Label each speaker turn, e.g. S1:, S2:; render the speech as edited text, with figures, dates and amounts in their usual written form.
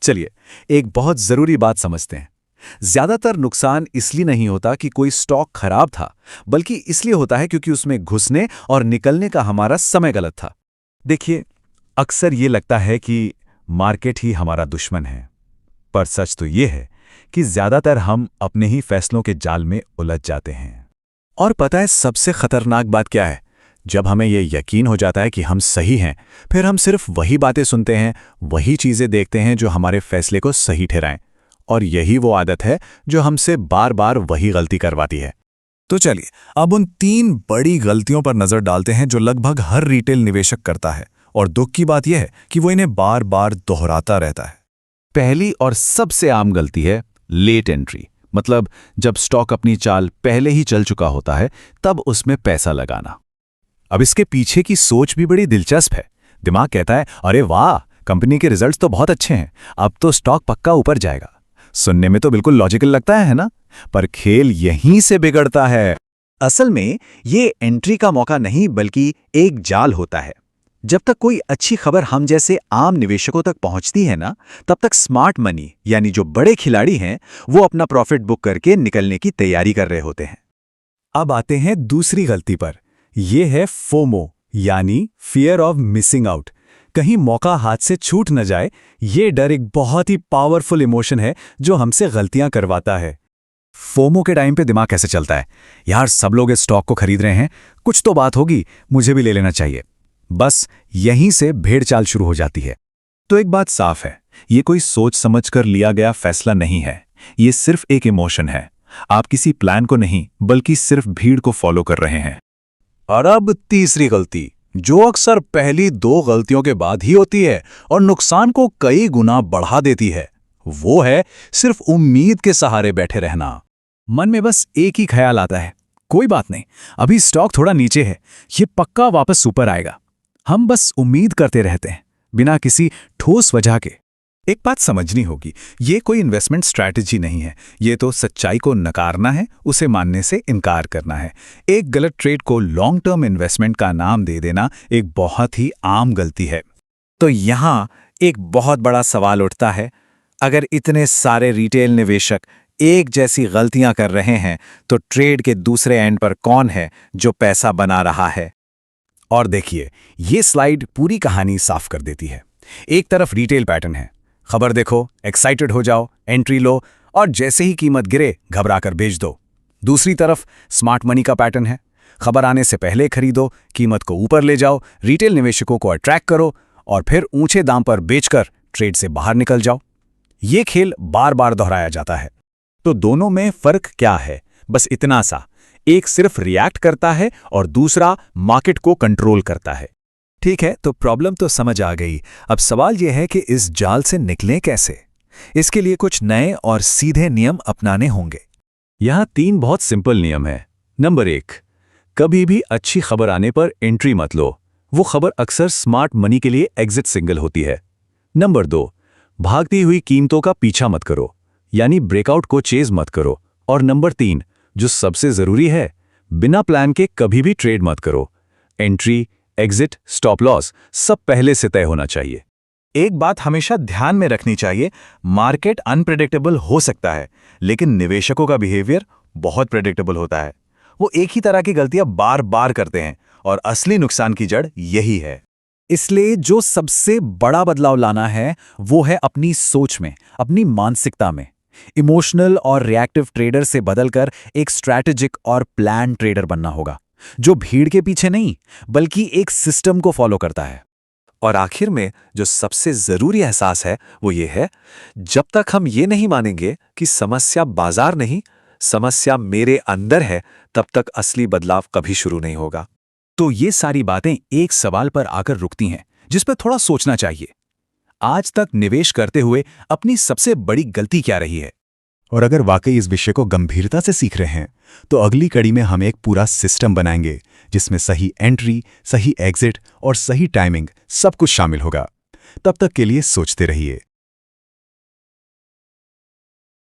S1: चलिए, एक बहुत जरूरी बात समझते हैं। ज्यादातर नुकसान इसलिए नहीं होता कि कोई स्टॉक खराब था, बल्कि इसलिए होता है क्योंकि उसमें घुसने और निकलने का हमारा समय गलत था। देखिए, अक्सर ये लगता है कि मार्केट ही हमारा दुश्मन है, पर सच तो ये है कि ज्यादातर हम अपने ही फैसलों के जाल में उलझ जाते हैं। और पता है सबसे खतरनाक बात क्या है? जब हमें यह यकीन हो जाता है कि हम सही हैं, फिर हम सिर्फ वही बातें सुनते हैं, वही चीजें देखते हैं जो हमारे फैसले को सही ठहराएं। और यही वो आदत है जो हमसे बार बार वही गलती करवाती है। तो चलिए, अब उन 3 बड़ी गलतियों पर नजर डालते हैं जो लगभग हर रिटेल निवेशक करता है, और दुख की बात यह है कि वो इन्हें बार बार दोहराता रहता है। पहली और सबसे आम गलती है लेट एंट्री, मतलब जब स्टॉक अपनी चाल पहले ही चल चुका होता है, तब उसमें पैसा लगाना। अब इसके पीछे की सोच भी बड़ी दिलचस्प है। दिमाग कहता है, अरे वाह, कंपनी के रिजल्ट्स तो बहुत अच्छे हैं, अब तो स्टॉक पक्का ऊपर जाएगा। सुनने में तो बिल्कुल लॉजिकल लगता है ना? पर खेल यहीं से बिगड़ता है। असल में ये एंट्री का मौका नहीं, बल्कि एक जाल होता है। जब तक कोई अच्छी खबर हम जैसे आम निवेशकों तक पहुंचती है ना, तब तक स्मार्ट मनी यानी जो बड़े खिलाड़ी हैं, वो अपना प्रॉफिट बुक करके निकलने की तैयारी कर रहे होते हैं। अब आते हैं दूसरी गलती पर। यह है फोमो, यानी फियर ऑफ मिसिंग आउट। कहीं मौका हाथ से छूट न जाए, ये डर एक बहुत ही पावरफुल इमोशन है जो हमसे गलतियां करवाता है। फोमो के टाइम पे दिमाग कैसे चलता है? यार, सब लोग इस स्टॉक को खरीद रहे हैं, कुछ तो बात होगी, मुझे भी ले लेना चाहिए। बस यहीं से भेड़चाल शुरू हो जाती है। तो एक बात साफ है, ये कोई सोच समझकर लिया गया फैसला नहीं है, ये सिर्फ एक इमोशन है। आप किसी प्लान को नहीं, बल्कि सिर्फ भीड़ को फॉलो कर रहे हैं। और अब तीसरी गलती, जो अक्सर पहली 2 गलतियों के बाद ही होती है और नुकसान को कई गुना बढ़ा देती है, वो है सिर्फ उम्मीद के सहारे बैठे रहना। मन में बस एक ही ख्याल आता है, कोई बात नहीं, अभी स्टॉक थोड़ा नीचे है, ये पक्का वापस ऊपर आएगा। हम बस उम्मीद करते रहते हैं, बिना किसी ठोस वजह के। एक बात समझनी होगी, ये कोई इन्वेस्टमेंट स्ट्रैटेजी नहीं है, ये तो सच्चाई को नकारना है, उसे मानने से इनकार करना है। एक गलत ट्रेड को लॉन्ग टर्म इन्वेस्टमेंट का नाम दे देना एक बहुत ही आम गलती है। तो यहाँ एक बहुत बड़ा सवाल उठता है, अगर इतने सारे रिटेल निवेशक एक जैसी गलतियां कर रहे हैं, तो ट्रेड के दूसरे एंड पर कौन है जो पैसा बना रहा है? और देखिए, ये स्लाइड पूरी कहानी साफ कर देती है। एक तरफ रिटेल पैटर्न है, खबर देखो, एक्साइटेड हो जाओ, एंट्री लो, और जैसे ही कीमत गिरे घबराकर बेच दो। दूसरी तरफ स्मार्ट मनी का पैटर्न है, खबर आने से पहले खरीदो, कीमत को ऊपर ले जाओ, रिटेल निवेशकों को अट्रैक्ट करो, और फिर ऊंचे दाम पर बेचकर ट्रेड से बाहर निकल जाओ। ये खेल बार बार दोहराया जाता है। तो दोनों में फर्क क्या है? बस इतना सा, एक सिर्फ रिएक्ट करता है और दूसरा मार्केट को कंट्रोल करता है। ठीक है, तो प्रॉब्लम तो समझ आ गई। अब सवाल यह है कि इस जाल से निकलें कैसे? इसके लिए कुछ नए और सीधे नियम अपनाने होंगे। यहाँ 3 बहुत सिंपल नियम हैं। नंबर 1, कभी भी अच्छी खबर आने पर एंट्री मत लो, वो खबर अक्सर स्मार्ट मनी के लिए एग्जिट सिग्नल होती है। नंबर 2, भागती हुई कीमतों का पीछा मत करो, यानी ब्रेकआउट को चेज मत करो। और नंबर 3, जो सबसे जरूरी है, बिना प्लान के कभी भी ट्रेड मत करो। एंट्री, एग्जिट, स्टॉप लॉस सब पहले से तय होना चाहिए। एक बात हमेशा ध्यान में रखनी चाहिए, मार्केट अनप्रेडिक्टेबल हो सकता है, लेकिन निवेशकों का बिहेवियर बहुत प्रेडिक्टेबल होता है। वो एक ही तरह की गलतियां बार बार करते हैं, और असली नुकसान की जड़ यही है। इसलिए जो सबसे बड़ा बदलाव लाना है, वो है अपनी सोच में, अपनी मानसिकता में। इमोशनल और रिएक्टिव ट्रेडर से बदलकर एक स्ट्रैटेजिक और प्लान ट्रेडर बनना होगा, जो भीड़ के पीछे नहीं, बल्कि एक सिस्टम को फॉलो करता है। और आखिर में जो सबसे जरूरी एहसास है, वो ये है, जब तक हम ये नहीं मानेंगे कि समस्या बाजार नहीं, समस्या मेरे अंदर है, तब तक असली बदलाव कभी शुरू नहीं होगा। तो ये सारी बातें एक सवाल पर आकर रुकती हैं, जिस पर थोड़ा सोचना चाहिए। आज तक निवेश करते हुए अपनी सबसे बड़ी गलती क्या रही है? और अगर वाकई इस विषय को गंभीरता से सीख रहे हैं, तो अगली कड़ी में हम एक पूरा सिस्टम बनाएंगे, जिसमें सही एंट्री, सही एग्जिट और सही टाइमिंग सब कुछ शामिल होगा। तब तक के लिए सोचते रहिए।